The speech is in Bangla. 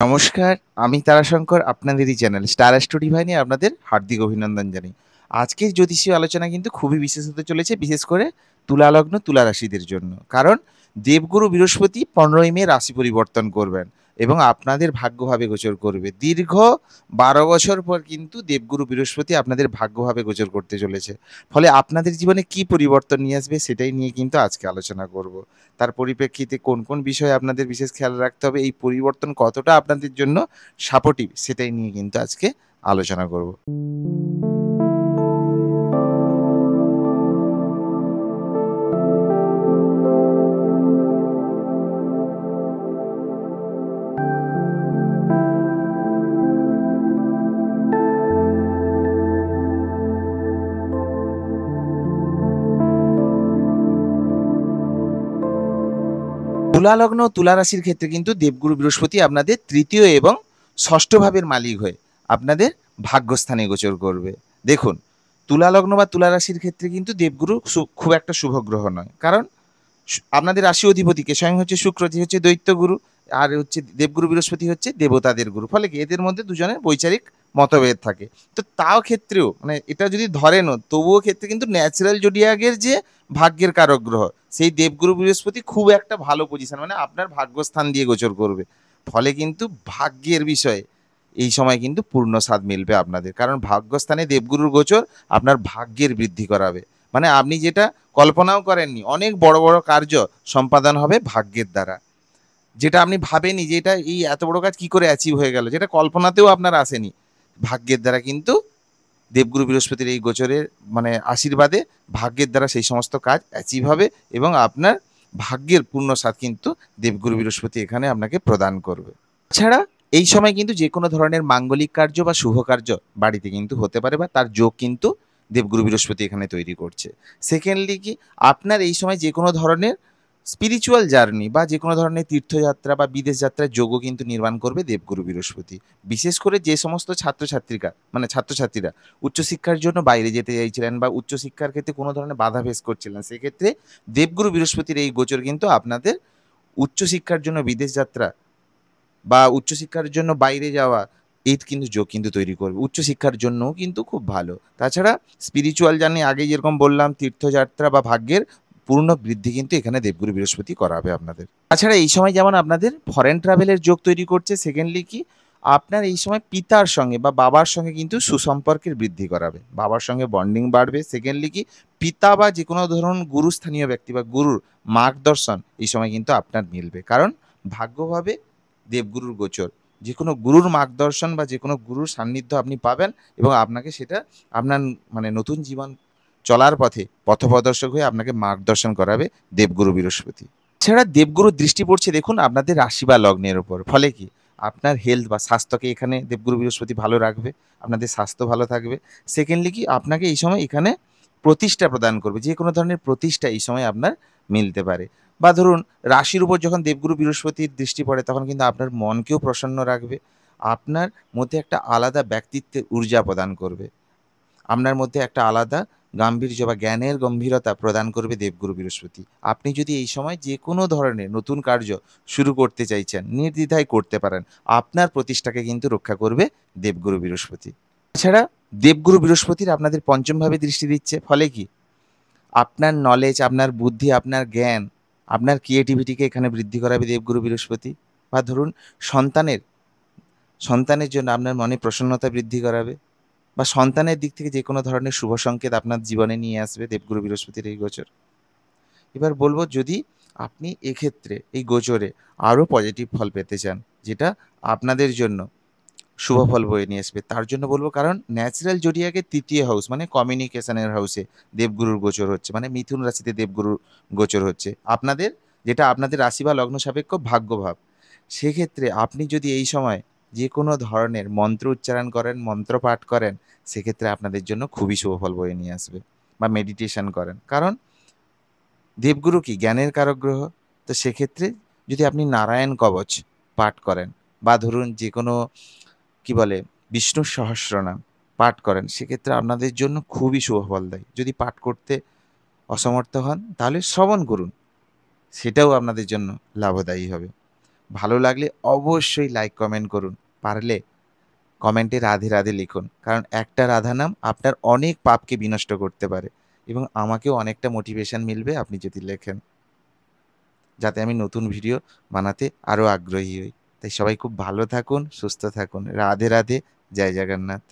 নমস্কার, আমি তারাশঙ্কর আপনাদেরই চ্যানেল স্টার অ্যাস্ট্রো ডিভাইনে আপনাদের হার্দিক অভিনন্দন জানাই। আজকের জ্যোতিষীয় আলোচনা কিন্তু খুবই বিশেষ হতে চলেছে, বিশেষ করে তুলা লগ্ন, তুলা রাশিদের জন্য। কারণ দেবগুরু বৃহস্পতি 15ই মে রাশি পরিবর্তন করবেন এবং আপনাদের ভাগ্যভাবে গোচর করবে। দীর্ঘ 12 বছর পর কিন্তু দেবগুরু বৃহস্পতি আপনাদের ভাগ্যভাবে গোচর করতে চলেছে। ফলে আপনাদের জীবনে কি পরিবর্তন নিয়ে আসবে সেটাই নিয়ে কিন্তু আজকে আলোচনা করব। তার পরিপ্রেক্ষিতে কোন কোন বিষয়ে আপনাদের বিশেষ খেয়াল রাখতে হবে, এই পরিবর্তন কতটা আপনাদের জন্য সাপোর্টিভ সেটাই নিয়ে কিন্তু আজকে আলোচনা করব। তুলা লগ্ন, তুলা রাশির ক্ষেত্রে কিন্তু দেবগুরু বৃহস্পতি আপনাদের তৃতীয় এবং ষষ্ঠ ভাবের মালিক হয়ে আপনাদের ভাগ্যস্থানে গোচর করবে। দেখুন, তুলা লগ্ন বা তুলা রাশির ক্ষেত্রে কিন্তু দেবগুরু খুব একটা শুভ গ্রহ নয়। কারণ আপনাদের রাশি অধিপতিকে স্বয়ং হচ্ছে শুক্র, যে হচ্ছে দৈত্যগুরু, আর হচ্ছে দেবগুরু বৃহস্পতি হচ্ছে দেবতাদের গুরু। ফলে কি এদের মধ্যে দুজনের বৈচারিক মতভেদ থাকে। তো তাও ক্ষেত্রেও মানে এটা যদি ধরেনও, তবুও ক্ষেত্রে কিন্তু ন্যাচারাল জোডিয়াকের যে ভাগ্যের কারক গ্রহ সেই দেবগুরু বৃহস্পতি খুব একটা ভালো পজিশন, মানে আপনার ভাগ্যস্থান দিয়ে গোচর করবে। ফলে কিন্তু ভাগ্যের বিষয়ে এই সময় কিন্তু পূর্ণ স্বাদ মিলবে আপনাদের। কারণ ভাগ্যস্থানে দেবগুরুর গোচর আপনার ভাগ্যের বৃদ্ধি করাবে। মানে আপনি যেটা কল্পনাও করেননি, অনেক বড় বড় কার্য সম্পাদন হবে ভাগ্যের দ্বারা। যেটা আপনি ভাবেনি যে এটা এই এত বড় কাজ কি করে অ্যাচিভ হয়ে গেল, যেটা কল্পনাতেও আপনার আসেনি, ভাগ্যের দ্বারা কিন্তু দেবগুরু বৃহস্পতির এই গোচরের মানে আশীর্বাদে ভাগ্যের দ্বারা সেই সমস্ত কাজ অ্যাচিভ হবে এবং আপনার ভাগ্যের পূর্ণ স্বাদ কিন্তু দেবগুরু বৃহস্পতি এখানে আপনাকে প্রদান করবে। ছাড়া এই সময় কিন্তু যে কোনো ধরনের মাঙ্গলিক কার্য বা শুভ কার্য বাড়িতে কিন্তু হতে পারে, বা তার যোগ কিন্তু দেবগুরু বৃহস্পতি এখানে তৈরি করছে। সেকেন্ডলি কি, আপনার এই সময় যে কোনো ধরনের স্পিরিচুয়াল জার্নি বা যে কোনো ধরনের তীর্থযাত্রা বা বিদেশ যাত্রার যোগও কিন্তু নির্মাণ করবে দেবগুরু বৃহস্পতি। বিশেষ করে যে সমস্ত ছাত্রছাত্রীরা উচ্চশিক্ষার জন্য বাইরে যেতে চাইছিলেন বা উচ্চশিক্ষার ক্ষেত্রে কোনো ধরনের বাধা ফেস করছিলেন, সেক্ষেত্রে দেবগুরু বৃহস্পতির এই গোচর কিন্তু আপনাদের উচ্চশিক্ষার জন্য বিদেশ যাত্রা বা উচ্চশিক্ষার জন্য বাইরে যাওয়া, এই কিন্তু যোগ কিন্তু তৈরি করবে। উচ্চশিক্ষার জন্যও কিন্তু খুব ভালো। তাছাড়া স্পিরিচুয়াল জার্নি, আগে যেরকম বললাম, তীর্থযাত্রা বা ভাগ্যের পূর্ণ বৃদ্ধি কিন্তু এখানে দেবগুরু বৃহস্পতি করাবে আপনাদের। তাছাড়া এই সময় যেমন আপনাদের ফরেন ট্রাভেলের যোগ তৈরি করছে, সেকেন্ডলি কি, আপনার এই সময় পিতার সঙ্গে বা বাবার সঙ্গে কিন্তু সুসম্পর্কের বৃদ্ধি করাবে, বাবার সঙ্গে বন্ডিং বাড়বে। সেকেন্ডলি কি, পিতা বা যে কোনো ধরুন গুরুস্থানীয় ব্যক্তি বা গুরুর মার্গদর্শন এই সময় কিন্তু আপনার মিলবে। কারণ ভাগ্যভাবে দেবগুরুর গোচর, যে কোনো গুরুর মার্গদর্শন বা যে কোনো গুরুর সান্নিধ্য আপনি পাবেন এবং আপনাকে সেটা আপনার মানে নতুন জীবন চলার পথে পথপ্রদর্শক হয়ে আপনাকে মার্গদর্শন করাবে দেবগুরু বৃহস্পতি। এছাড়া দেবগুরুর দৃষ্টি পড়ছে দেখুন আপনাদের রাশি বা লগ্নের ওপর। ফলে কি, আপনার হেলথ বা স্বাস্থ্যকে এখানে দেবগুরু বৃহস্পতি ভালো রাখবে, আপনাদের স্বাস্থ্য ভালো থাকবে। সেকেন্ডলি কি, আপনাকে এই সময় এখানে প্রতিষ্ঠা প্রদান করবে, যে কোনো ধরনের প্রতিষ্ঠা এই সময় আপনার মিলতে পারে। বা ধরুন রাশির উপর যখন দেবগুরু বৃহস্পতির দৃষ্টি পড়ে, তখন কিন্তু আপনার মনকেও প্রসন্ন রাখবে, আপনার মধ্যে একটা আলাদা ব্যক্তিত্বের ঊর্জা প্রদান করবে, আপনার মধ্যে একটা আলাদা গাম্ভীর্য বা জ্ঞানের গম্ভীরতা প্রদান করবে দেবগুরু বৃহস্পতি। আপনি যদি এই সময় যে কোনো ধরনের নতুন কার্য শুরু করতে চাইছেন, নির্দ্বিধায় করতে পারেন। আপনার প্রতিষ্ঠাকে কিন্তু রক্ষা করবে দেবগুরু বৃহস্পতি। এছাড়া দেবগুরু বৃহস্পতির আপনাদের পঞ্চমভাবে দৃষ্টি দিচ্ছে। ফলে কি, আপনার নলেজ, আপনার বুদ্ধি, আপনার জ্ঞান, আপনার ক্রিয়েটিভিটিকে এখানে বৃদ্ধি করাবে দেবগুরু বৃহস্পতি। বা ধরুন সন্তানের সন্তানের জন্য আপনার মনে প্রসন্নতা বৃদ্ধি করাবে, বা সন্তানের দিক থেকে যে কোনো ধরনের শুভ সংকেত আপনার জীবনে নিয়ে আসবে দেবগুরু বৃহস্পতির এই গোচর। এবার বলবো, যদি আপনি এক্ষেত্রে এই গোচরে আরও পজিটিভ ফল পেতে চান, যেটা আপনাদের জন্য শুভ ফল বয়ে নিয়ে আসবে, তার জন্য বলবো, কারণ ন্যাচারাল জোডিয়াকের তৃতীয় হাউস মানে কমিউনিকেশনের হাউসে দেবগুরুর গোচর হচ্ছে, মানে মিথুন রাশিতে দেবগুরুর গোচর হচ্ছে আপনাদের, যেটা আপনাদের রাশি বা লগ্ন সাপেক্ষ ভাগ্যভাব। সেক্ষেত্রে আপনি যদি এই সময় যে কোনো ধরনের মন্ত্র উচ্চারণ করেন, মন্ত্র পাঠ করেন, সেক্ষেত্রে আপনাদের জন্য খুবই শুভ ফল বয়ে নিয়ে আসবে। বা মেডিটেশন করেন, কারণ দেবগুরু কি জ্ঞানের কারক গ্রহ। তো সেক্ষেত্রে যদি আপনি নারায়ণ কবচ পাঠ করেন, বা ধরুন যে কোনো কি বলে বিষ্ণু সহস্রনাম পাঠ করেন, সেক্ষেত্রে আপনাদের জন্য খুবই শুভ ফল দেয়। যদি পাঠ করতে অসমর্থ হন, তাহলে শ্রবণ করুন, সেটাও আপনাদের জন্য লাভদায়ী হবে। ভালো লাগলে অবশ্যই লাইক কমেন্ট করুন, পারলে কমেন্টে রাধে রাধে লিখুন, কারণ একটা রাধা নাম আপনার অনেক পাপকে বিনষ্ট করতে পারে এবং আমাকেও অনেকটা মোটিভেশন মিলবে আপনি যদি লেখেন, যাতে আমি নতুন ভিডিও বানাতে আরও আগ্রহী হই। তাই সবাই খুব ভালো থাকুন, সুস্থ থাকুন। রাধে রাধে। জয় জগন্নাথ।